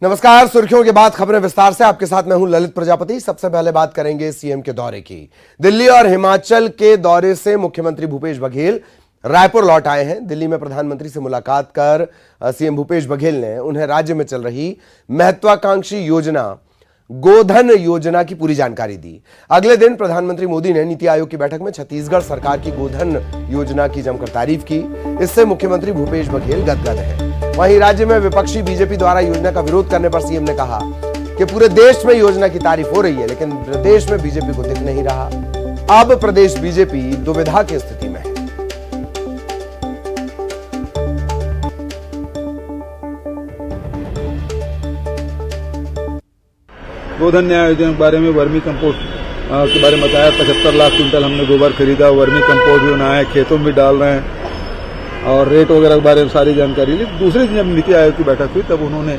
नमस्कार। सुर्खियों के बाद खबरें विस्तार से। आपके साथ मैं हूं ललित प्रजापति। सबसे पहले बात करेंगे सीएम के दौरे की। दिल्ली और हिमाचल के दौरे से मुख्यमंत्री भूपेश बघेल रायपुर लौट आए हैं। दिल्ली में प्रधानमंत्री से मुलाकात कर सीएम भूपेश बघेल ने उन्हें राज्य में चल रही महत्वाकांक्षी योजना गोधन योजना की पूरी जानकारी दी। अगले दिन प्रधानमंत्री मोदी ने नीति आयोग की बैठक में छत्तीसगढ़ सरकार की गोधन योजना की जमकर तारीफ की। इससे मुख्यमंत्री भूपेश बघेल गदगद हैं। वहीं राज्य में विपक्षी बीजेपी द्वारा योजना का विरोध करने पर सीएम ने कहा कि पूरे देश में योजना की तारीफ हो रही है, लेकिन प्रदेश में बीजेपी को दिख नहीं रहा। अब प्रदेश बीजेपी दुविधा की स्थिति में है। गोधन न्याय योजना के बारे में वर्मी कंपोस्ट के बारे में बताया। 75 लाख क्विंटल हमने गोबर खरीदा, वर्मी कंपोस्ट भी बनाया, खेतों में डाल रहे हैं और रेट वगैरह के बारे में सारी जानकारी ली। दूसरे दिन जब नीति आयोग की बैठक हुई तब उन्होंने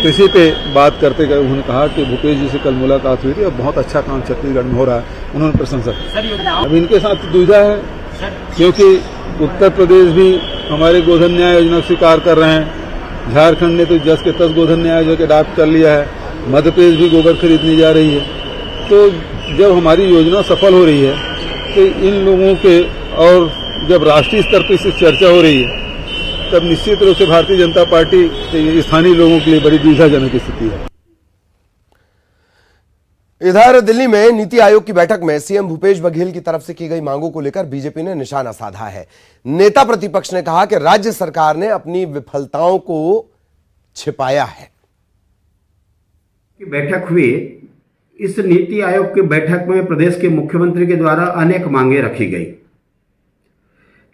कृषि पे बात करते गए उन्होंने कहा कि भूपेश जी से कल मुलाकात हुई थी और बहुत अच्छा काम छत्तीसगढ़ में हो रहा है, उन्होंने प्रशंसा की। अब इनके साथ दुविधा है क्योंकि उत्तर प्रदेश भी हमारे गोधन न्याय योजना स्वीकार कर रहे हैं, झारखंड ने तो 10 के 10 गोधन न्याय योजना के अडॉप्ट कर लिया है, मध्य प्रदेश भी गोबर खरीदने जा रही है। तो जब हमारी योजना सफल हो रही है तो इन लोगों के और जब राष्ट्रीय स्तर पर इससे चर्चा हो रही है तब निश्चित रूप से भारतीय जनता पार्टी के स्थानीय लोगों के लिए बड़ी दुविधाजनक स्थिति है। इधर दिल्ली में नीति आयोग की बैठक में सीएम भूपेश बघेल की तरफ से की गई मांगों को लेकर बीजेपी ने निशाना साधा है। नेता प्रतिपक्ष ने कहा कि राज्य सरकार ने अपनी विफलताओं को छिपाया है। बैठक हुई, इस नीति आयोग की बैठक में प्रदेश के मुख्यमंत्री के द्वारा अनेक मांगे रखी गई,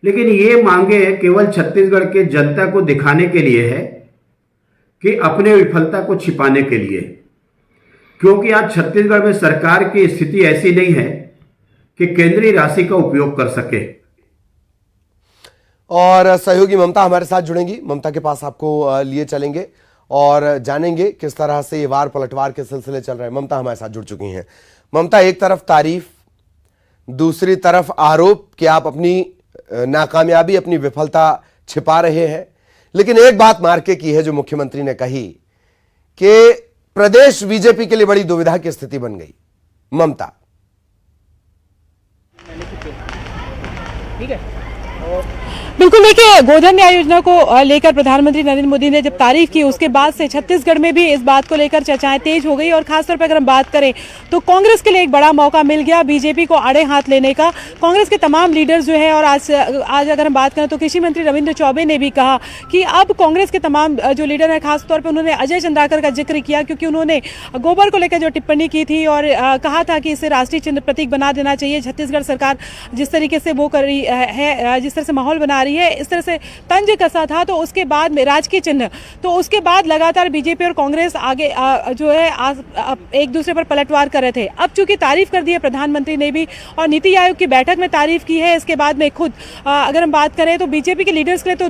लेकिन ये मांगे केवल छत्तीसगढ़ के जनता को दिखाने के लिए है कि अपने विफलता को छिपाने के लिए, क्योंकि आज छत्तीसगढ़ में सरकार की स्थिति ऐसी नहीं है कि केंद्रीय राशि का उपयोग कर सके। और सहयोगी ममता हमारे साथ जुड़ेंगी। ममता के पास आपको लिए चलेंगे और जानेंगे किस तरह से ये वार पलटवार के सिलसिले चल रहे हैं। ममता हमारे साथ जुड़ चुकी हैं। ममता, एक तरफ तारीफ, दूसरी तरफ आरोप कि आप अपनी नाकामयाबी, अपनी विफलता छिपा रहे हैं, लेकिन एक बात मार्के की है जो मुख्यमंत्री ने कही कि प्रदेश बीजेपी के लिए बड़ी दुविधा की स्थिति बन गई। ममता, ठीक है। बिल्कुल, देखिए, गोधन न्याय योजना को लेकर प्रधानमंत्री नरेंद्र मोदी ने जब तारीफ की उसके बाद से छत्तीसगढ़ में भी इस बात को लेकर चर्चाएं तेज हो गई और खासतौर पर अगर हम बात करें तो कांग्रेस के लिए एक बड़ा मौका मिल गया बीजेपी को आड़े हाथ लेने का। कांग्रेस के तमाम लीडर्स जो है, और आज अगर हम बात करें तो कृषि मंत्री रविंद्र चौबे ने भी कहा कि अब कांग्रेस के तमाम जो लीडर है, खासतौर पर उन्होंने अजय चंद्राकर का जिक्र किया क्योंकि उन्होंने गोबर को लेकर जो टिप्पणी की थी और कहा था कि इसे राष्ट्रीय चिन्ह प्रतीक बना देना चाहिए। छत्तीसगढ़ सरकार जिस तरीके से वो कर रही है, जिस तरह से माहौल बना रही है, इस तरह से तंज कसा था, तो उसके बाद में राजकीय चिन्ह, तो उसके बाद लगातार बीजेपी और कांग्रेस आगे जो है एक दूसरे पर पलटवार कर रहे थे। अब चूंकि तारीफ कर दी है प्रधानमंत्री ने भी और नीति आयोग की बैठक में तारीफ की है, इसके बाद में खुद अगर हम बात करें तो बीजेपी के लीडर्स के लिए तो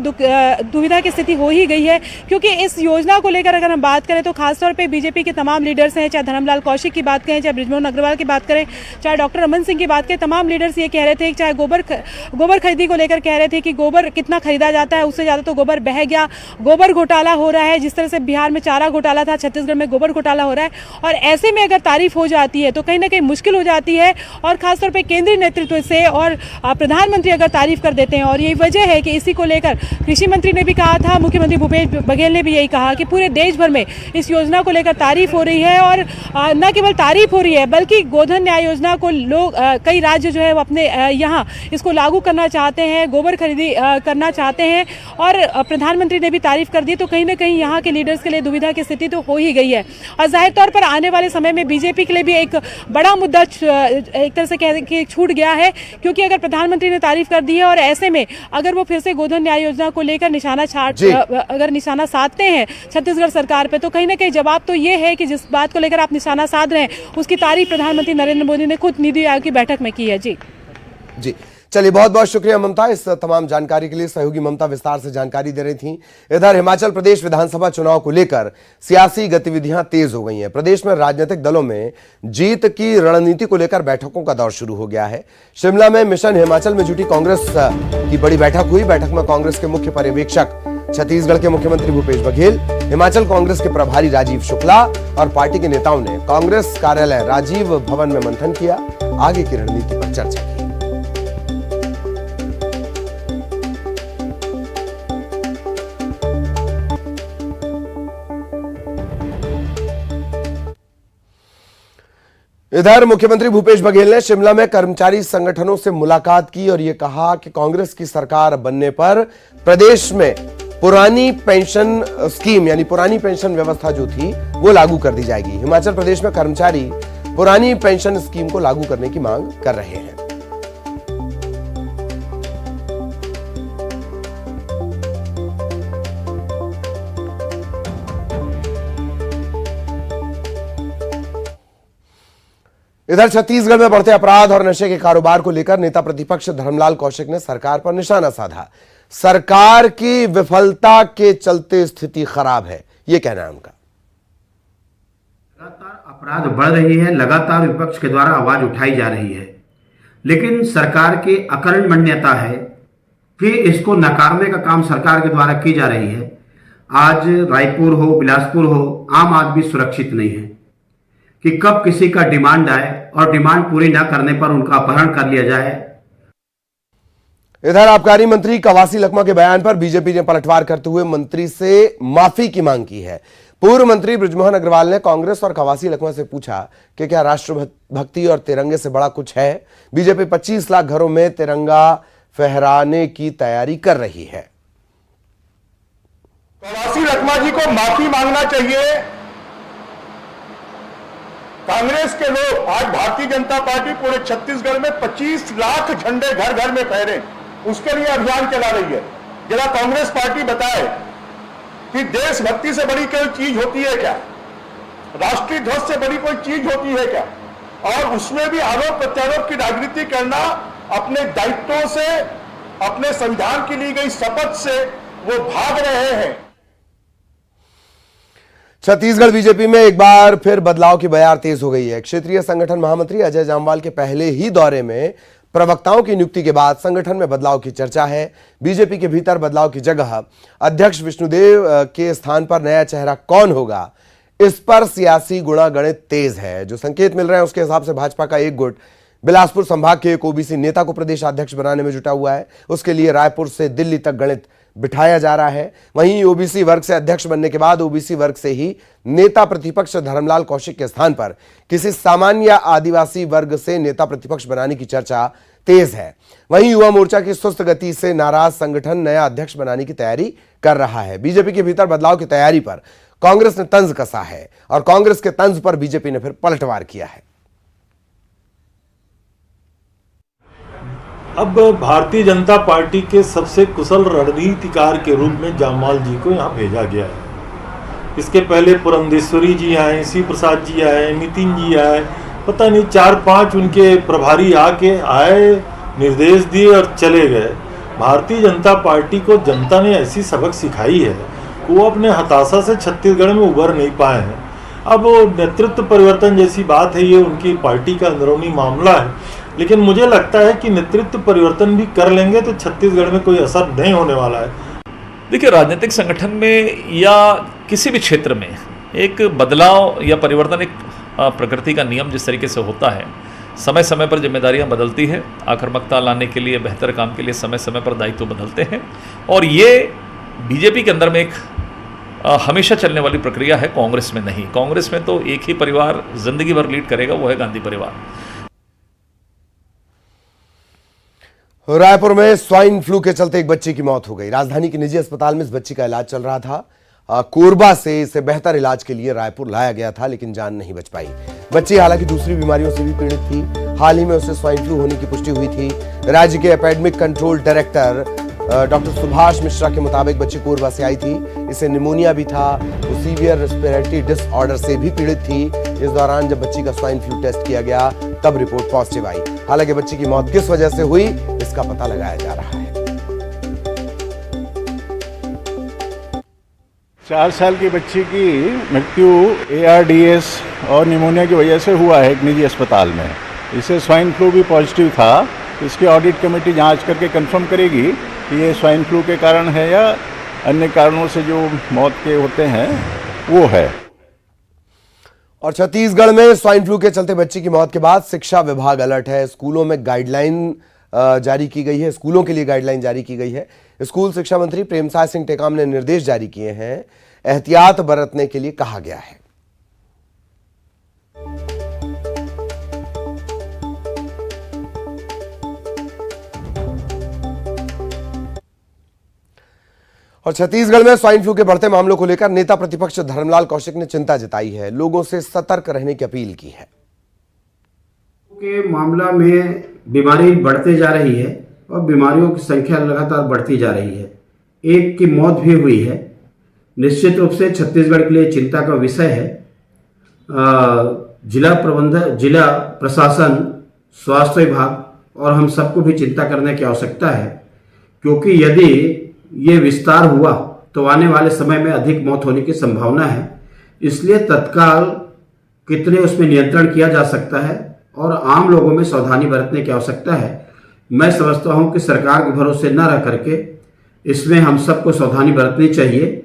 दुविधा की स्थिति हो ही गई है, क्योंकि इस योजना को लेकर अगर हम बात करें तो खासतौर पर बीजेपी के तमाम लीडर्स हैं, चाहे धर्मलाल कौशिक की बात करें, चाहे बृजमोहन अग्रवाल की बात करें, चाहे डॉक्टर रमन सिंह की बात करें, तमाम लीडर्स ये कह रहे थे, चाहे गोबर खरीदी को लेकर कह रहे थे कि गोबर कितना खरीदा जाता है, उससे ज्यादा तो गोबर बह गया, गोबर घोटाला हो रहा है। जिस तरह से बिहार में चारा घोटाला था, छत्तीसगढ़ में गोबर घोटाला हो रहा है, और ऐसे में अगर तारीफ हो जाती है तो कहीं ना कहीं मुश्किल हो जाती है, और खासतौर पे केंद्रीय नेतृत्व से और प्रधानमंत्री अगर तारीफ कर देते हैं। और यही वजह है कि इसी को लेकर कृषि मंत्री ने भी कहा था, मुख्यमंत्री भूपेश बघेल ने भी यही कहा कि पूरे देश भर में इस योजना को लेकर तारीफ हो रही है, और न केवल तारीफ हो रही है बल्कि गोधन न्याय योजना को लोग कई राज्य जो है वो अपने यहाँ इसको लागू करना चाहते हैं, गोबर खरीदी करना चाहते हैं, और प्रधानमंत्री ने भी तारीफ कर दी। तो कहीं ना कहीं यहाँ के लीडर्स के लिए दुविधा की स्थिति तो हो ही गई है, और जाहिर तौर पर आने वाले समय में बीजेपी के लिए भी एक बड़ा मुद्दा एक तरह से कह कि छूट गया है, क्योंकि अगर प्रधानमंत्री ने तारीफ कर दी है और ऐसे में अगर वो फिर से गोधन न्याय योजना को लेकर अगर निशाना साधते हैं छत्तीसगढ़ सरकार पे, तो कहीं ना कहीं जवाब तो ये है कि जिस बात को लेकर आप निशाना साध रहे हैं उसकी तारीफ प्रधानमंत्री नरेंद्र मोदी ने खुद नीति आयोग की बैठक में की है। जी, चलिए, बहुत बहुत शुक्रिया ममता इस तमाम जानकारी के लिए। सहयोगी ममता विस्तार से जानकारी दे रही थी। इधर हिमाचल प्रदेश विधानसभा चुनाव को लेकर सियासी गतिविधियां तेज हो गई हैं। प्रदेश में राजनीतिक दलों में जीत की रणनीति को लेकर बैठकों का दौर शुरू हो गया है। शिमला में मिशन हिमाचल में जुटी कांग्रेस की बड़ी बैठक हुई। बैठक में कांग्रेस के मुख्य पर्यवेक्षक छत्तीसगढ़ के मुख्यमंत्री भूपेश बघेल, हिमाचल कांग्रेस के प्रभारी राजीव शुक्ला और पार्टी के नेताओं ने कांग्रेस कार्यालय राजीव भवन में मंथन किया, आगे की रणनीति पर चर्चा की। इधर मुख्यमंत्री भूपेश बघेल ने शिमला में कर्मचारी संगठनों से मुलाकात की और यह कहा कि कांग्रेस की सरकार बनने पर प्रदेश में पुरानी पेंशन स्कीम यानी पुरानी पेंशन व्यवस्था जो थी वो लागू कर दी जाएगी। हिमाचल प्रदेश में कर्मचारी पुरानी पेंशन स्कीम को लागू करने की मांग कर रहे हैं। इधर छत्तीसगढ़ में बढ़ते अपराध और नशे के कारोबार को लेकर नेता प्रतिपक्ष धर्मलाल कौशिक ने सरकार पर निशाना साधा। सरकार की विफलता के चलते स्थिति खराब है, यह कहना है उनका। लगातार अपराध बढ़ रही है, लगातार विपक्ष के द्वारा आवाज उठाई जा रही है, लेकिन सरकार की अकर्मण्यता है कि इसको नकारने का काम सरकार के द्वारा की जा रही है। आज रायपुर हो, बिलासपुर हो, आम आदमी सुरक्षित नहीं है कि कब किसी का डिमांड आए और डिमांड पूरी ना करने पर उनका अपहरण कर लिया जाए। इधर आबकारी मंत्री कवासी लखमा के बयान पर बीजेपी ने पलटवार करते हुए मंत्री से माफी की मांग की है। पूर्व मंत्री बृजमोहन अग्रवाल ने कांग्रेस और कवासी लखमा से पूछा कि क्या राष्ट्रभक्ति और तिरंगे से बड़ा कुछ है। बीजेपी 25 लाख घरों में तिरंगा फहराने की तैयारी कर रही है। कवासी लखमा जी को माफी मांगना चाहिए। कांग्रेस के लोग आज भारतीय जनता पार्टी पूरे छत्तीसगढ़ में 25 लाख झंडे घर घर में फहरे, उसके लिए अभियान चला रही है। जरा कांग्रेस पार्टी बताए कि देशभक्ति से बड़ी कोई चीज होती है क्या, राष्ट्रीय ध्वज से बड़ी कोई चीज होती है क्या, और उसमें भी आरोप प्रत्यारोप की राजनीति करना। अपने दायित्वों से, अपने संविधान की ली गई शपथ से वो भाग रहे हैं। छत्तीसगढ़ बीजेपी में एक बार फिर बदलाव की बयार तेज हो गई है। क्षेत्रीय संगठन महामंत्री अजय जामवाल के पहले ही दौरे में प्रवक्ताओं की नियुक्ति के बाद संगठन में बदलाव की चर्चा है। बीजेपी के भीतर बदलाव की जगह अध्यक्ष विष्णुदेव के स्थान पर नया चेहरा कौन होगा, इस पर सियासी गुणागणित तेज है। जो संकेत मिल रहे हैं उसके हिसाब से भाजपा का एक गुट बिलासपुर संभाग के एक ओबीसी नेता को प्रदेश अध्यक्ष बनाने में जुटा हुआ है। उसके लिए रायपुर से दिल्ली तक गणित बिठाया जा रहा है। वहीं ओबीसी वर्ग से अध्यक्ष बनने के बाद ओबीसी वर्ग से ही नेता प्रतिपक्ष धर्मलाल कौशिक के स्थान पर किसी सामान्य आदिवासी वर्ग से नेता प्रतिपक्ष बनाने की चर्चा तेज है। वहीं युवा मोर्चा की सुस्त गति से नाराज संगठन नया अध्यक्ष बनाने की तैयारी कर रहा है। बीजेपी के भीतर बदलाव की तैयारी पर कांग्रेस ने तंज कसा है और कांग्रेस के तंज पर बीजेपी ने फिर पलटवार किया है। अब भारतीय जनता पार्टी के सबसे कुशल रणनीतिकार के रूप में जामवाल जी को यहाँ भेजा गया है। इसके पहले पुरंदेश्वरी जी आए, शिव प्रसाद जी आए, नितिन जी आए, पता नहीं 4-5 उनके प्रभारी आए, निर्देश दिए और चले गए। भारतीय जनता पार्टी को जनता ने ऐसी सबक सिखाई है कि वो अपने हताशा से छत्तीसगढ़ में उभर नहीं पाए हैं। अब वो नेतृत्व परिवर्तन जैसी बात है, ये उनकी पार्टी का अंदरूनी मामला है, लेकिन मुझे लगता है कि नेतृत्व परिवर्तन भी कर लेंगे तो छत्तीसगढ़ में कोई असर नहीं होने वाला है। देखिए, राजनीतिक संगठन में या किसी भी क्षेत्र में एक बदलाव या परिवर्तन एक प्रकृति का नियम जिस तरीके से होता है। समय समय पर जिम्मेदारियां बदलती है, आक्रामकता लाने के लिए, बेहतर काम के लिए समय समय पर दायित्व बदलते हैं, और ये बीजेपी के अंदर में एक हमेशा चलने वाली प्रक्रिया है, कांग्रेस में नहीं। कांग्रेस में तो एक ही परिवार जिंदगी भर लीड करेगा, वो है गांधी परिवार। रायपुर में स्वाइन फ्लू के चलते एक बच्चे की मौत हो गई। राजधानी के निजी अस्पताल में इस बच्ची का इलाज चल रहा था। कोरबा से इसे बेहतर इलाज के लिए रायपुर लाया गया था, लेकिन जान नहीं बच पाई। बच्ची हालांकि दूसरी बीमारियों से भी पीड़ित थी। हाल ही में उसे स्वाइन फ्लू होने की पुष्टि हुई थी। राज्य के epidemic control director doctor Subhash Mishra के मुताबिक बच्ची कोरबा से आई थी। इसे निमोनिया भी था। वो सीवियर रेस्पिरेटरी डिसऑर्डर से भी पीड़ित थी। इस दौरान जब बच्ची का स्वाइन फ्लू टेस्ट किया गया तब रिपोर्ट पॉजिटिव आई। हालांकि बच्ची की मौत किस वजह से हुई इसका पता लगाया जा रहा है। 4 साल की बच्ची की मृत्यु ARDS और निमोनिया की वजह से हुआ है एक निजी अस्पताल में। इसे स्वाइन फ्लू भी पॉजिटिव था। इसकी ऑडिट कमेटी जांच करके कंफर्म करेगी कि ये स्वाइन फ्लू के कारण है या अन्य कारणों से जो मौत के होते हैं वो है। और छत्तीसगढ़ में स्वाइन फ्लू के चलते बच्ची की मौत के बाद शिक्षा विभाग अलर्ट है। स्कूलों में गाइडलाइन जारी की गई है, स्कूलों के लिए गाइडलाइन जारी की गई है। स्कूल शिक्षा मंत्री प्रेमसाय सिंह टेकाम ने निर्देश जारी किए हैं, एहतियात बरतने के लिए कहा गया है। और छत्तीसगढ़ में स्वाइन फ्लू के बढ़ते मामलों को लेकर नेता प्रतिपक्ष धर्मलाल कौशिक ने चिंता जताई है, लोगों से सतर्क रहने की अपील की है। के मामला में बीमारी बढ़ते जा रही है और बीमारियों की संख्या लगातार बढ़ती जा रही है। एक की मौत भी हुई है। निश्चित रूप से छत्तीसगढ़ के लिए चिंता का विषय है। जिला प्रशासन, स्वास्थ्य विभाग और हम सबको भी चिंता करने की आवश्यकता है, क्योंकि यदि ये विस्तार हुआ तो आने वाले समय में अधिक मौत होने की संभावना है। इसलिए तत्काल कितने उसमें नियंत्रण किया जा सकता है और आम लोगों में सावधानी बरतने की आवश्यकता है। मैं समझता हूं कि सरकार के भरोसे न रह करके इसमें हम सबको सावधानी बरतनी चाहिए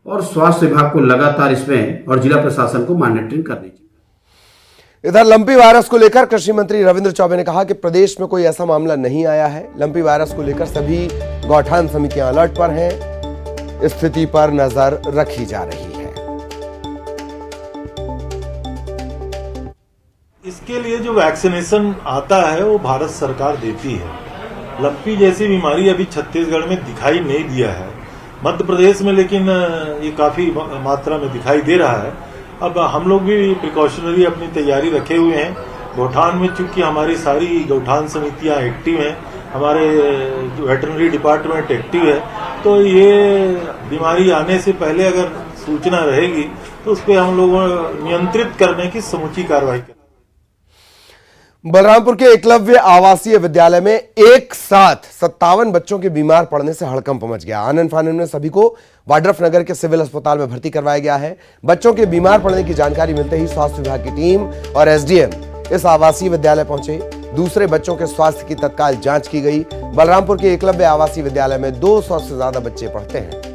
और स्वास्थ्य विभाग को लगातार इसमें और जिला प्रशासन को मॉनिटरिंग करनी चाहिए। इधर लंपी वायरस को लेकर कृषि मंत्री रविंद्र चौबे ने कहा कि प्रदेश में कोई ऐसा मामला नहीं आया है। लंपी वायरस को लेकर सभी गौठान समितियां अलर्ट पर हैं, स्थिति पर नजर रखी जा रही है। इसके लिए जो वैक्सीनेशन आता है वो भारत सरकार देती है। लंपी जैसी बीमारी अभी छत्तीसगढ़ में दिखाई नहीं दिया है, मध्य प्रदेश में लेकिन ये काफी मात्रा में दिखाई दे रहा है। अब हम लोग भी प्रिकॉशनरी अपनी तैयारी रखे हुए हैं। गौठान में चूंकि हमारी सारी गौठान समितियां एक्टिव हैं, हमारे जो वेटरनरी डिपार्टमेंट एक्टिव है, तो ये बीमारी आने से पहले अगर सूचना रहेगी तो उस पर हम लोग नियंत्रित करने की समुची कार्रवाई करें। बलरामपुर के एकलव्य आवासीय विद्यालय में एक साथ 57 बच्चों के बीमार पड़ने से हड़कंप मच गया। आनन फानन में सभी को वाड्रफ नगर के सिविल अस्पताल में भर्ती करवाया गया है। बच्चों के बीमार पड़ने की जानकारी मिलते ही स्वास्थ्य विभाग की टीम और एसडीएम इस आवासीय विद्यालय पहुंचे। दूसरे बच्चों के स्वास्थ्य की तत्काल जांच की गई। बलरामपुर के एकलव्य आवासीय विद्यालय में 200 से ज्यादा बच्चे पढ़ते हैं।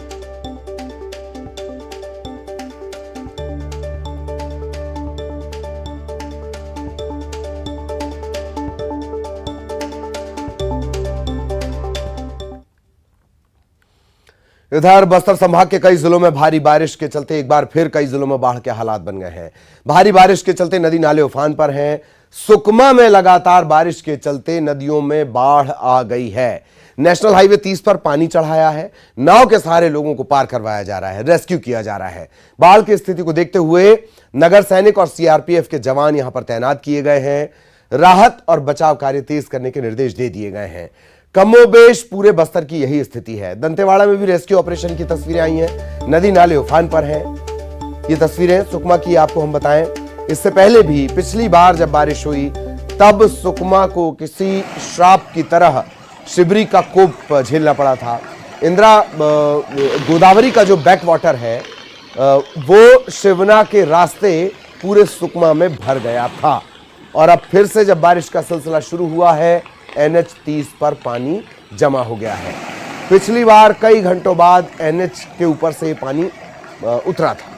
इधर बस्तर संभाग के कई जिलों में भारी बारिश के चलते एक बार फिर कई जिलों में बाढ़ के हालात बन गए हैं। भारी बारिश के चलते नदी नाले उफान पर हैं। सुकमा में लगातार बारिश के चलते नदियों में बाढ़ आ गई है। नेशनल हाईवे 30 पर पानी चढ़ाया है। नाव के सहारे लोगों को पार करवाया जा रहा है, रेस्क्यू किया जा रहा है। बाढ़ की स्थिति को देखते हुए नगर सैनिक और सीआरपीएफ के जवान यहां पर तैनात किए गए हैं। राहत और बचाव कार्य तेज करने के निर्देश दे दिए गए हैं। कमोबेश पूरे बस्तर की यही स्थिति है। दंतेवाड़ा में भी रेस्क्यू ऑपरेशन की तस्वीरें आई हैं। नदी नाले उफान पर हैं। ये तस्वीरें सुकमा की आपको हम बताएं, इससे पहले भी पिछली बार जब बारिश हुई तब सुकमा को किसी श्राप की तरह शिवरी का कोप झेलना पड़ा था। इंदिरा गोदावरी का जो बैक वाटर है वो शिवना के रास्ते पूरे सुकमा में भर गया था और अब फिर से जब बारिश का सिलसिला शुरू हुआ है NH 30 पर पानी जमा हो गया है। पिछली बार कई घंटों बाद NH के ऊपर से पानी उतरा था।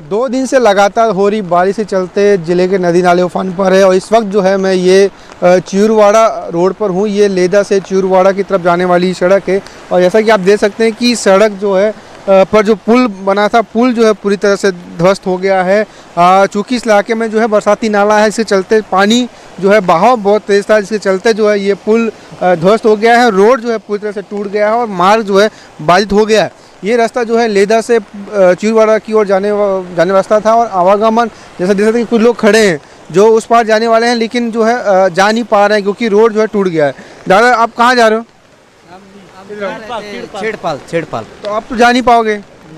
2 दिन से लगातार हो रही बारिश के चलते जिले के नदी नाले उफान पर है और इस वक्त जो है मैं ये चियूरवाड़ा रोड पर हूँ। ये लेदा से चियूरवाड़ा की तरफ जाने वाली सड़क है और जैसा कि आप देख सकते हैं कि सड़क जो है पर जो पुल बना था, पुल जो है पूरी तरह से ध्वस्त हो गया है। चूँकि इस इलाके में जो है बरसाती नाला है, इसके चलते पानी जो है बहाव बहुत तेज़ था, जिसके चलते जो है ये पुल ध्वस्त हो गया है। रोड जो है पूरी तरह से टूट गया है और मार्ग जो है बाधित हो गया है। ये रास्ता जो है लेदा से चियूरवाड़ा की ओर जाने रास्ता था और आवागमन जैसा देख सकते हैं कुछ लोग खड़े हैं जो उस पार जाने वाले हैं, लेकिन जो है जा नहीं पा रहे हैं क्योंकि रोड जो है टूट गया है। दादा आप कहाँ जा रहे हो? छेड़पाल। तो आप तो जा नहीं पाओगे?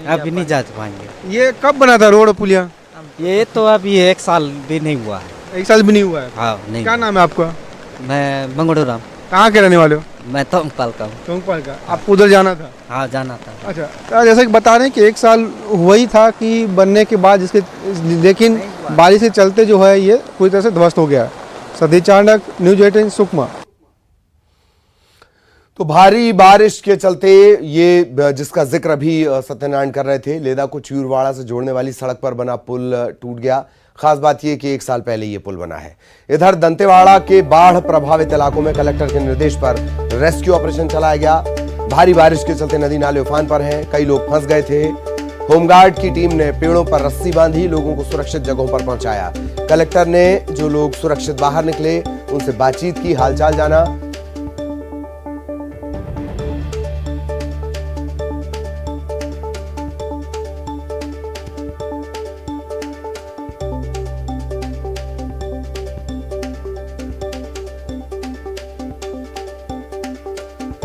अभी नहीं जा पाएंगे। ये कब बना था रोड पुलिया? ये तो अभी 1 साल भी नहीं हुआ है। 1 साल भी नहीं हुआ है? हाँ नहीं। क्या नाम है आपका? मैं मंगोड़ू राम। कहाँ के रहने वाले हो? मैं तोंगपाल का हूँ। तोंगपाल का। आपको उधर जाना था? हाँ जाना था। अच्छा, तो जैसे कि बता रहे हैं कि 1 साल हुआ ही था कि बनने के बाद इसके, लेकिन बारिश के चलते जो है ये पूरी तरह से ध्वस्त हो गया है। सतीश चांडक, न्यूज़ 18 सुकमा। तो भारी बारिश के चलते ये जिसका जिक्र अभी सत्यनारायण कर रहे थे, लेदा को च्यूरवाड़ा से जोड़ने वाली सड़क पर बना पुल टूट गया। खास बात यह कि 1 साल पहले ये पुल बना है। इधर दंतेवाड़ा के बाढ़ प्रभावित इलाकों में कलेक्टर के निर्देश पर रेस्क्यू ऑपरेशन चलाया गया। भारी बारिश के चलते नदी नाले उफान पर हैं, कई लोग फंस गए थे। होमगार्ड की टीम ने पेड़ों पर रस्सी बांधी, लोगों को सुरक्षित जगहों पर पहुंचाया। कलेक्टर ने जो लोग सुरक्षित बाहर निकले उनसे बातचीत की, हालचाल जाना।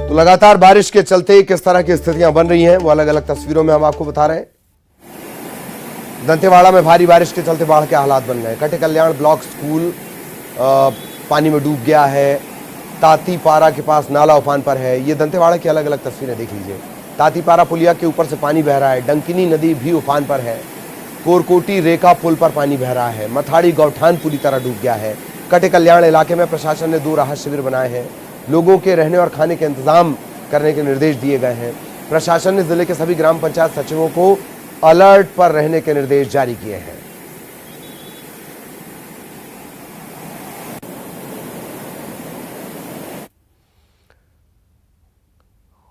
तो लगातार बारिश के चलते किस तरह की स्थितियां बन रही हैं वो अलग अलग तस्वीरों में हम आपको बता रहे हैं। दंतेवाड़ा में भारी बारिश के चलते बाढ़ के हालात बन गए। कटे कल्याण ब्लॉक स्कूल पानी में डूब गया है। तातीपारा के पास नाला उफान पर है। ये दंतेवाड़ा की अलग अलग तस्वीरें देख लीजिए। तातीपारा पुलिया के ऊपर से पानी बह रहा है। डंकिनी नदी भी उफान पर है। कोरकोटी रेका पुल पर पानी बह रहा है। मथाड़ी गौठान पूरी तरह डूब गया है। कटे कल्याण इलाके में प्रशासन ने 2 राहत शिविर बनाए हैं। लोगों के रहने और खाने के इंतजाम करने के निर्देश दिए गए हैं। प्रशासन ने जिले के सभी ग्राम पंचायत सचिवों को अलर्ट पर रहने के निर्देश जारी किए हैं।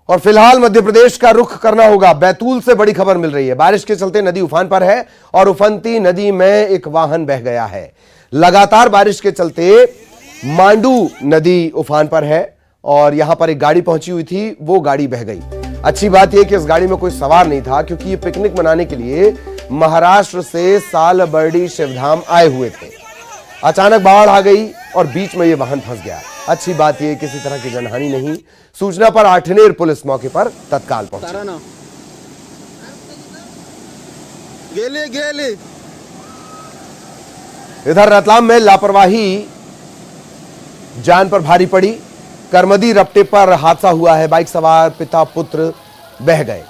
और फिलहाल मध्य प्रदेश का रुख करना होगा। बैतूल से बड़ी खबर मिल रही है। बारिश के चलते नदी उफान पर है और उफनती नदी में एक वाहन बह गया है। लगातार बारिश के चलते मांडू नदी उफान पर है और यहां पर एक गाड़ी पहुंची हुई थी, वो गाड़ी बह गई। अच्छी बात यह कि इस गाड़ी में कोई सवार नहीं था, क्योंकि ये पिकनिक मनाने के लिए महाराष्ट्र से सालबर्डी शिवधाम आए हुए थे। अचानक बाढ़ आ गई और बीच में ये वाहन फंस गया। अच्छी बात यह किसी तरह की जनहानि नहीं। सूचना पर आठनेर पुलिस मौके पर तत्काल पहुंची। इधर रतलाम में लापरवाही जान पर भारी पड़ी। करमदी रपटे पर हादसा हुआ है। बाइक सवार पिता पुत्र बह गए,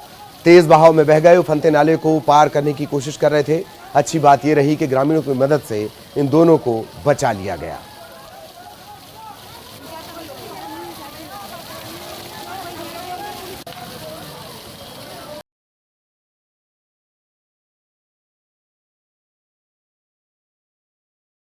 तेज बहाव में बह गए। उफनते नाले को पार करने की कोशिश कर रहे थे। अच्छी बात यह रही कि ग्रामीणों की मदद से इन दोनों को बचा लिया गया।